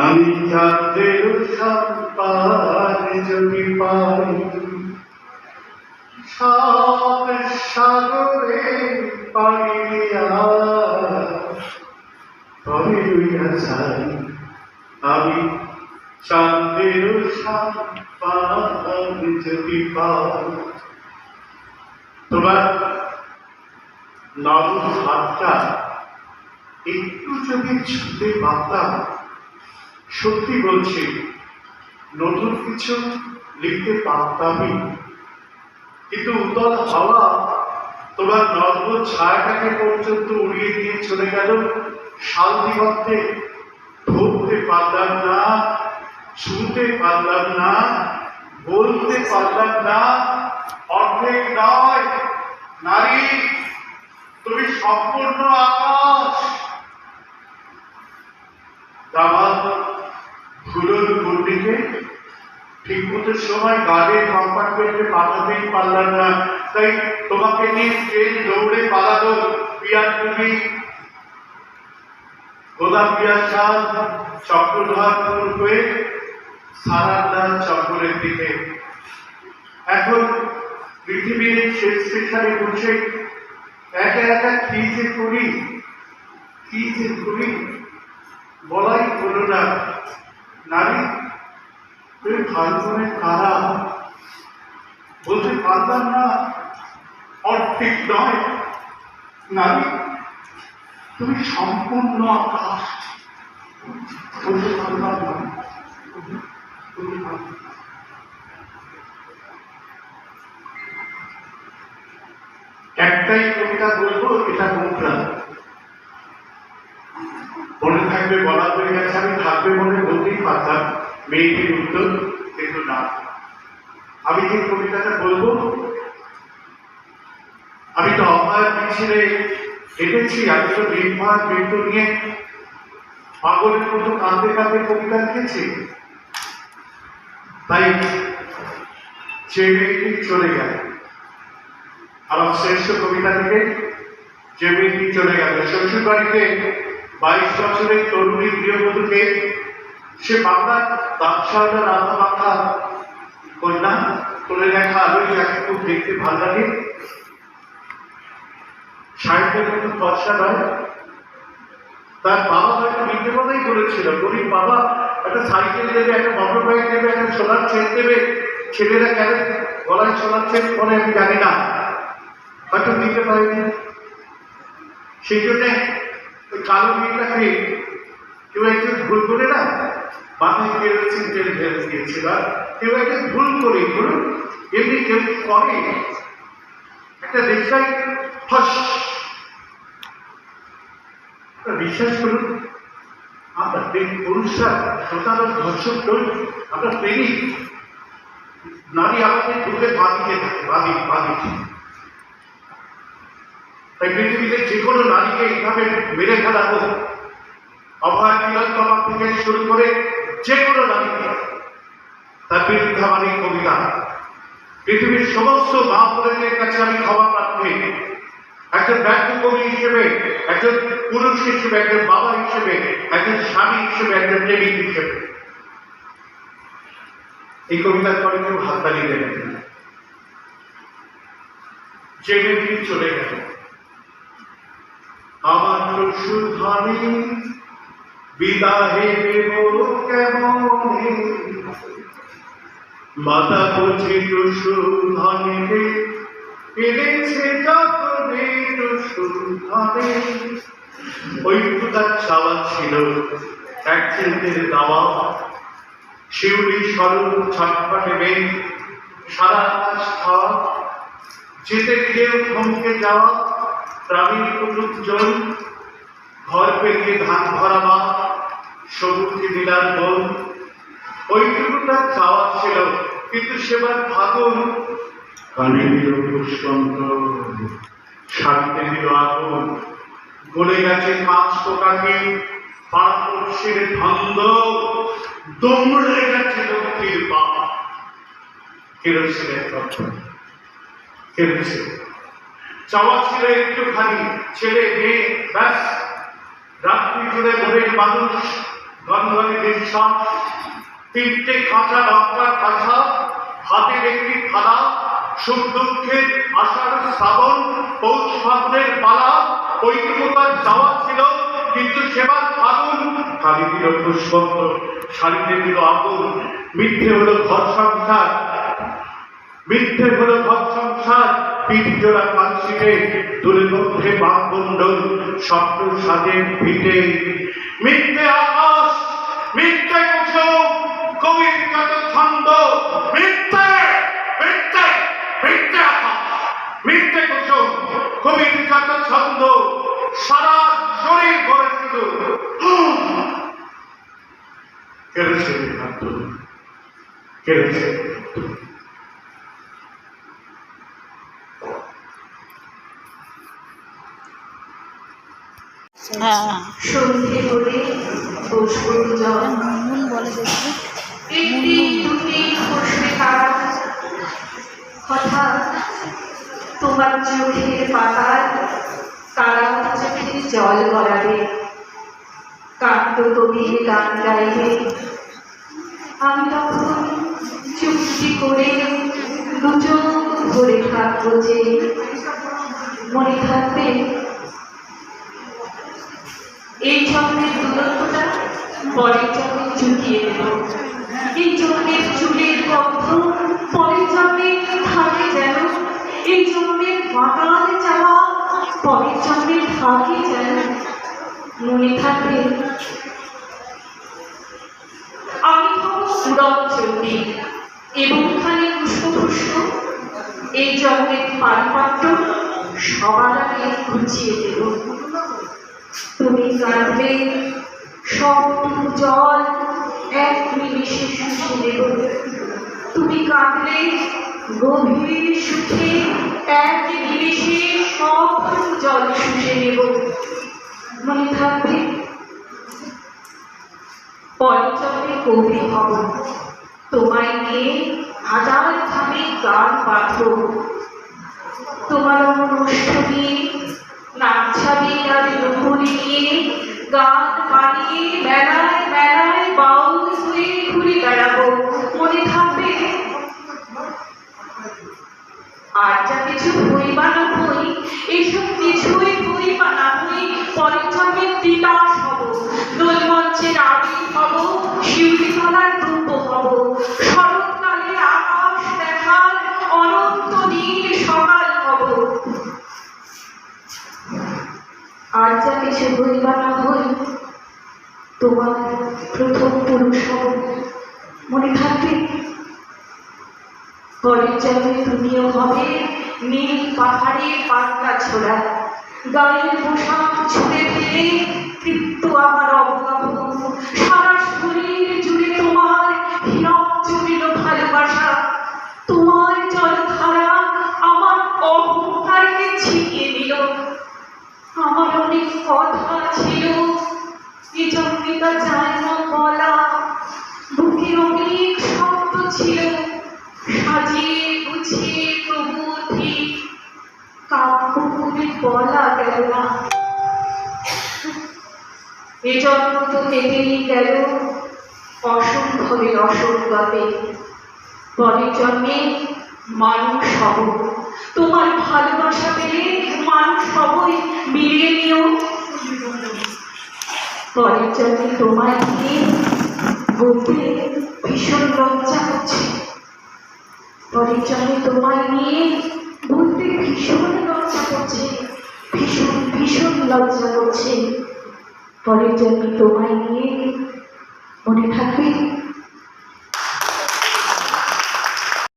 আমি চাঁদের সম্পাদ যদি পাই, সব সাগরে পাড়ি দিয়া তবে রইয়া যাই। আমি চাঁদের সম্পাদ যদি পাই। তোমার নরম হাতটা একটু যদি ছুঁতে পারতাম, সত্যি বলছি নতুন কিছু লিখতে পারতামই। কিন্তু উত্তল হাওয়া তোমার নগ্ন ছায়াটাকে পর্যন্ত উড়িয়ে দিয়ে চলে গেল। শাল দিগন্তে ধরতে পারলাম না, ছুঁতে পারলাম না, বলতে পারলাম না। অর্ধেক নয় নারী, তুমি সম্পূর্ণ আকাশ। দামাল ধুলোর গন্ডিকে ঠিক মতো সময় গাড়ির কম্পার্টমেন্টে পাঠাতেই পারলাম না। তাই তোমাকে নিয়ে ট্রেন দৌড়ে পালালো পিয়ারটুলি, গোলাপিয়া চাল, চক্রধরপুর হয়ে সারাদার চক্রের দিকে। এখন পৃথিবীর শেষ স্টেশনে বসে একা একা কি যে করি, কি যে করি বলাই হলো না। নারী, তুমি ভাইবোনের কারা বলতে পারলাম না। অর্ধেক নয় নারী, তুমি সম্পূর্ণ আকাশ বলতে পারলাম না। একটাই কবিতা বলবো, এটা মুদ্রা মনে থাকবে, বলা হয়ে গেছে। আমি থাকবে মনে বলতেই পারতাম মেয়েটির উত্তর, কিন্তু না। আমি যে কবিতাটা বলবো, আমি তো অভয়ের পিছনে হেঁটেছি। আমি তো নির্ভয় মৃত্যু নিয়ে পাগলের মতো কাঁদতে কাঁদতে কবিতা লিখেছি। তাই যে মেয়েটি চলে গেল, আমার শ্রেষ্ঠ কবিতা থেকে যে মেয়েটি চলে গেল শ্বশুর বাড়িতে 22 বছরের তরুণী গৃহবধূকে, সে বাংলার বাদশাহটা রাধা মাখা কন্যা, তুলে দেখা আলোই যাকে খুব দেখতে ভালো লাগে। সাহিত্যের মতো ফর্সা নয়। তার বাবা হয়তো মিথ্যে কথাই বলেছিল, গরিব বাবা একটা সাইকেল দেবে, একটা মোটর বাইক দেবে, একটা সোলার চেন দেবে। ছেলেরা কেন গলায় সোলার চেন পরে আমি জানি না, হয়তো দিতে পারেনি। সেই জন্যে ওই কালো মেয়েটাকে কেউ একজন ভুল করে না মাথায় কেরোসিন তেল ঢেলে দিয়েছিল। কেউ একজন ভুল করে ধরুন, এমনি কেউ করে একটা দেশটাই ফস। বিশ্বাস করুন, আমরা পুরুষরা শ্রোতার ধর্ষক নই, আমরা প্রেমিক। নারী আমাদের ঢুকে বাঁধিতে থাকে, বাঁধি। তাই পৃথিবীতে যে কোনো নারীকে এইভাবে মেরে ফেলা হোক, অভয় তিলোত্তমা থেকে শুরু করে যে কোনো নারীকে, তার বিরুদ্ধে আমার এই কবিতা। পৃথিবীর সমস্ত মা বোনদের কাছে আমি ক্ষমা প্রার্থী। একজন ব্যর্থ কবি হিসেবে, একজন পুরুষ হিসেবে, একজন বাবা হিসেবে, একজন স্বামী হিসেবে, একজন প্রেমিক হিসেবে। এই কবিতার পরে কেউ হাততালি দেবেন না। যে মেয়েটি চলে গেল, আমার সুধানী বিদাহে দেব কেমনে, মাতা বুঝি সুধানীকে পেরেছে যতনে সুধানে। ওই তার চাওয়া ছিল এক চিন্তের দাওয়া, শিউলি স্বরূপ ছটফটে মেঘ, সারা আকাশ খাওয়া, যেতে গিয়েও থমকে যাওয়া প্রাণীর কুটুকজন, ঘর পেরিয়ে ধান ভরা মা, সবুজে নীলার বন। ওইটুকু তার চাওয়া ছিল, কিন্তু সেবার ফাগুন কানে দিল পুষ্পন্ত, শান্তি দিল আগুন। গলে গেছে কাঁচ পোকাকে, পাড়াপড়শির ধন্দ, দৌড়ে গেছে লক্ষ্মীর পা। কেরোসিনের কথা কেরোসিন চাওয়া ছিল একটুখানি ছেলে মেয়ে, ব্যাস। রাত্রি জুড়ে মনের মানুষ গন্ধনে নিঃশ্বাস, তিনটে কাঁচা লঙ্কার কাঁচা, হাতের একটি থালা, সুখ দুঃখের আষাঢ় শ্রাবণ পৌষ ফাগুনের পালা। ওইটুকু তার যাওয়া ছিল, কিন্তু সেবার ফাগুন কালি দিল পুষ্পত্র, শাড়িতে দিল আগুন। মিথ্যে হলো ঘর সংসার, মিথ্যে হলো ঘর সংসার, পিঠ জোড়া কাঞ্চিতে দূরের মধ্যে বামকুণ্ডল, স্বপ্ন সাজের ভিটে। মিথ্যে আকাশ, মিথ্যে কুসুম, কবির যত ছন্দ, মিথ্যে মিথ্যে মিথ্যে আকাশ, মিথ্যে কুসুম, কবির যত ছন্দ, সারা শরীর ভরে ছিল কেড়েছে কেড়েছে। সন্ধে করে বসবো জল বলে দেখি একটি দুটি বসবে তারা, হঠাৎ তোমার চোখের পাতায় তারা চোখে জল গড়াবে, কান্ত কবির গান গাইবে। আমি তখন চুক্তি করে দুচোখ ধরে থাকবো যে, মনে থাকবে এই জন্মের দূরত্বটা পরের জন্মে চুকিয়ে দেব। এই জন্মের চুলের গন্ধ পরের জন্মে থাকে যেন, এই জন্মের মাতাল চাওয়া পরের জন্মে থাকে যেন। মনে থাকবে আমি হব উড়ন চণ্ডী এবং খালি পুষ্পপুষ্প, এই জন্মের পানপাত্র সবার আগে গুছিয়ে দেব। তুমি কাঁদলে সব জল এক নিমিষে শুষে নেব। তুমি কাঁদলে গভীর সুখে এক নিমিষে সব জল শুষে নেব। মনে থাকবে পঞ্চমে কবি হব, তোমায় নিয়ে হাজার ভাবে গান বাঁধব। তোমার অনুষ্ঠানে নাচাবি আর নুপুরি নিয়ে গান বানিয়ে মেলায় মেলায় বাউল হয়ে ঘুরে বেড়াবো। মনে থাকবে আর যা কিছু হইবা না হই, এইসব কিছুই হইবা না হই, পরের জন্মে তিতাস হব, দোলমঞ্চের আবির হব, শিউলি তলার রূপ হব, শরৎকালে আকাশ দেখার অনন্ত নীল সকাল হব। আর যা কিছু হইবা না হই, তোমার প্রথম পুরুষ হব। মনে থাকবে পরের জন্মে তুমিও হবে নীল পাহাড়ে পাতলা ছোড়া, গায়ের পোশাক ছুঁড়ে ফেলে তৃপ্ত আমার অবগাহ। সারা শরীর জুড়ে তোমার হীরক জুড়িল ভালোবাসা, তোমার জলধারা আমার অহংকারকে ছিটিয়ে দিল। আমার অনেক কথা ছিল এ জন্মে তা যায় না বলা, বুকের অনেক শব্দ ছিল সাজিয়ে গুছিয়ে তবু ঠিক কাব্য করে বলা গেল না। এ জন্ম তো কেটেই গেল অসম্ভবে অসম্ভবে, পরের জন্মে মানুষ হব। তোমার ভালোবাসা পেলে মানুষ হবই, মিলিয়ে নিও। পরের জন্মে তোমায় নিয়ে বলতে ভীষণ লজ্জা হচ্ছে, পরের জন্মে তোমায় নিয়ে বলতে ভীষণ লজ্জা করছে, ভীষণ ভীষণ লজ্জা করছে। পরের জন্মে তোমায় নিয়ে মনে থাকবে